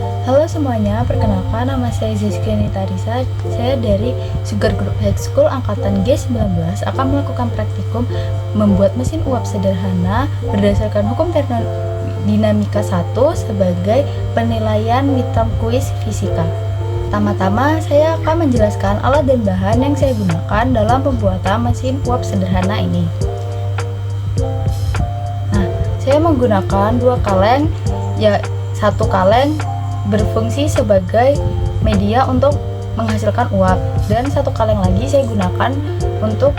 Halo semuanya, perkenalkan nama saya Zizkia Nitarisa. Saya dari Sugar Group High School Angkatan G19 akan melakukan praktikum membuat mesin uap sederhana berdasarkan hukum termodinamika 1 sebagai penilaian midterm kuis fisika. Pertama-tama saya akan menjelaskan alat dan bahan yang saya gunakan dalam pembuatan mesin uap sederhana ini. Nah, saya menggunakan dua kaleng, satu kaleng berfungsi sebagai media untuk menghasilkan uap dan satu kaleng lagi saya gunakan untuk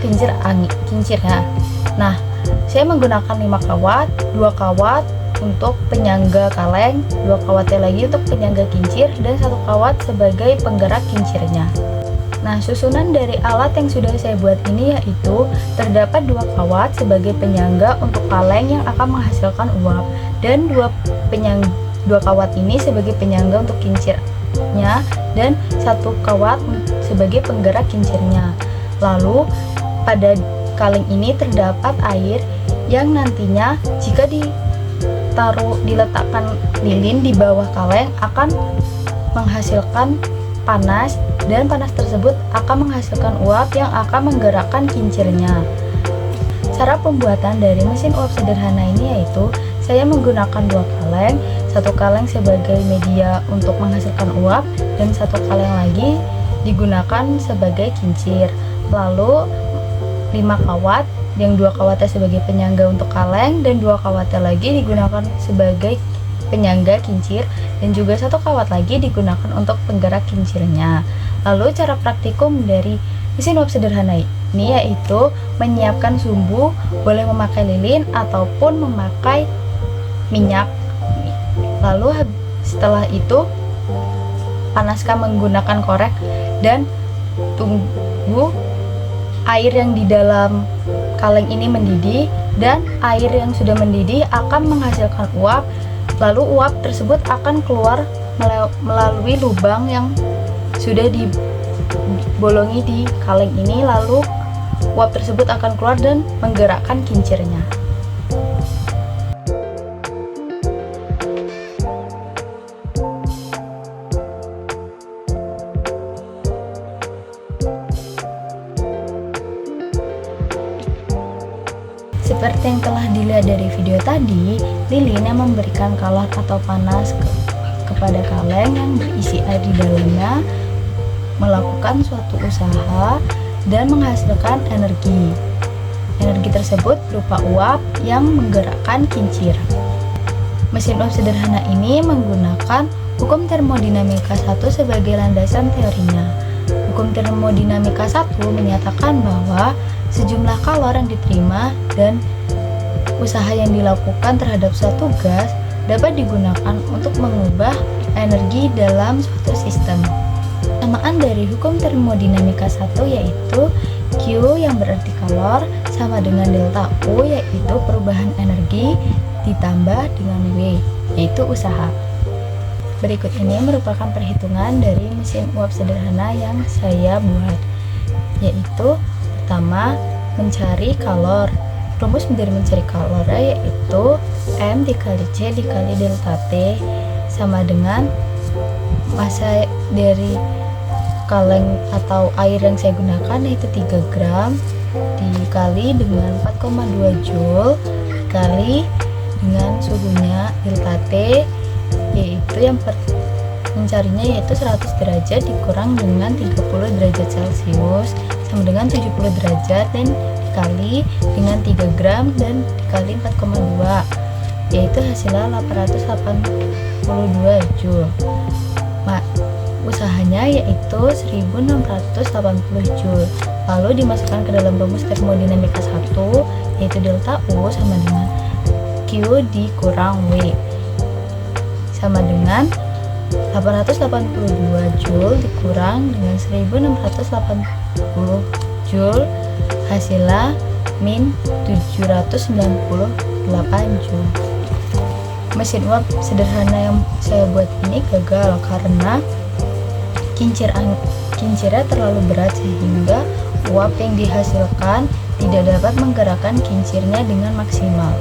kincirnya. Nah, saya menggunakan 5 kawat, 2 kawat untuk penyangga kaleng, 2 kawatnya lagi untuk penyangga kincir, dan 1 kawat sebagai penggerak kincirnya. Nah, susunan dari alat yang sudah saya buat ini yaitu terdapat 2 kawat sebagai penyangga untuk kaleng yang akan menghasilkan uap dan 2 kawat ini sebagai penyangga untuk kincirnya dan 1 kawat sebagai penggerak kincirnya. Lalu pada kaleng ini terdapat air yang nantinya jika diletakkan lilin di bawah kaleng akan menghasilkan panas, dan panas tersebut akan menghasilkan uap yang akan menggerakkan kincirnya. Cara pembuatan dari mesin uap sederhana ini yaitu saya menggunakan 2 kaleng, 1 kaleng sebagai media untuk menghasilkan uap dan 1 kaleng lagi digunakan sebagai kincir. Lalu 5 kawat, yang 2 kawatnya sebagai penyangga untuk kaleng dan 2 kawatnya lagi digunakan sebagai penyangga kincir, dan juga 1 kawat lagi digunakan untuk penggerak kincirnya. Lalu cara praktikum dari mesin uap sederhana ini yaitu menyiapkan sumbu, boleh memakai lilin ataupun memakai minyak. Lalu setelah itu panaskan menggunakan korek dan tunggu air yang di dalam kaleng ini mendidih, dan air yang sudah mendidih akan menghasilkan uap. Lalu uap tersebut akan keluar melalui lubang yang sudah dibolongi di kaleng ini, lalu uap tersebut akan keluar dan menggerakkan kincirnya. Seperti yang telah dilihat dari video tadi, lilin yang memberikan kalor atau panas kepada kaleng yang berisi air di dalamnya melakukan suatu usaha dan menghasilkan energi. Energi tersebut berupa uap yang menggerakkan kincir. Mesin uap sederhana ini menggunakan hukum termodinamika 1 sebagai landasan teorinya. Hukum termodinamika 1 menyatakan bahwa sejumlah kalor yang diterima dan usaha yang dilakukan terhadap suatu gas dapat digunakan untuk mengubah energi dalam suatu sistem. Samaan dari hukum termodinamika 1 yaitu Q yang berarti kalor sama dengan delta U yaitu perubahan energi ditambah dengan W yaitu usaha. Berikut ini merupakan perhitungan dari mesin uap sederhana yang saya buat, yaitu pertama, mencari kalor. Rumus dari mencari kalor yaitu M dikali C dikali delta T sama dengan massa dari kaleng atau air yang saya gunakan yaitu 3 gram dikali dengan 4,2 Joule dikali dengan suhunya delta T, yaitu yang mencarinya yaitu 100 derajat dikurang dengan 30 derajat Celcius sama dengan 70 derajat, dan dikali dengan 3 gram dan dikali 4,2 yaitu hasilnya 882 Joule. Usahanya yaitu 1680 Joule. Lalu dimasukkan ke dalam rumus termodinamika 1 yaitu delta U sama dengan Q dikurang W sama dengan 882 Joule dikurang dengan 1680 Joule, hasilnya min 798 Joule. Mesin uap sederhana yang saya buat ini gagal karena kincirnya terlalu berat sehingga uap yang dihasilkan tidak dapat menggerakkan kincirnya dengan maksimal.